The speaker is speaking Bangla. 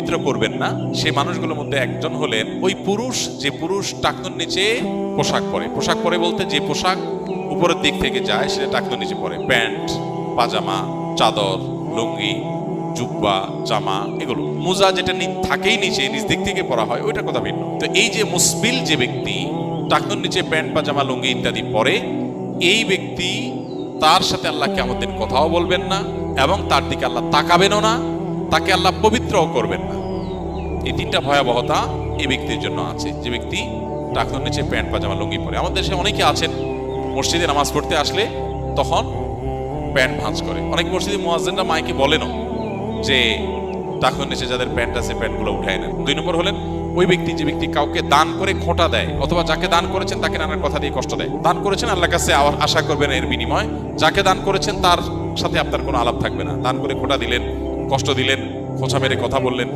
পবিত্র করবেন না, সেই মানুষগুলোর মধ্যে একজন হলেন ওই পুরুষ, যে পুরুষ টাকনুর নিচে পোশাক পরে। পোশাক পরে বলতে যে পোশাক উপরের দিক থেকে যায় সেটা টাকনুর নিচে পরে, প্যান্ট, পাজামা, চাদর, লুঙ্গি, জুব্বা, জামা, এগুলো। মোজা যেটা থাকেই নিচে, নিচ দিক থেকে পরা হয়, ওইটার কথা ভিন্ন। তো এই যে মুসবিল যে ব্যক্তি টাকনুর নিচে প্যান্ট, পাজামা, লুঙ্গি ইত্যাদি পরে, এই ব্যক্তি তার সাথে আল্লাহ কিয়ামতের দিন কথাও বলবেন না এবং তার দিকে আল্লাহ তাকাবেনও না, তাকে আল্লাহ পবিত্রও করবেন না। এই তিনটা ভয়াবহতা এই ব্যক্তির জন্য আছে, যে ব্যক্তি টাকনুর নিচে প্যান্ট, পাজামা, লুঙ্গি পরে। আমাদের দেশে অনেকে আছেন মসজিদে নামাজ পড়তে আসলে তখন প্যান্ট ভাঁজ করে। অনেক মসজিদে মুয়াজ্জিনরা মাইকে বলেনও যে টাকনুর নিচে যাদের প্যান্ট আছে প্যান্টগুলো উঠায় নেন। 2 নম্বর হলেন ওই ব্যক্তি, যে ব্যক্তি কাউকে দান করে খোঁটা দেয়, অথবা যাকে দান করেছেন তাকে নানার কথা দিয়ে কষ্ট দেয়। দান করেছেন, আল্লাহর কাছে আশা করবেন এর বিনিময়। যাকে দান করেছেন তার সাথে আপনার কোনো আলাপ থাকবে না। দান করে খোঁটা দিলেন, কষ্ট দিলেন, খোঁচা মেরে কথা বললেন।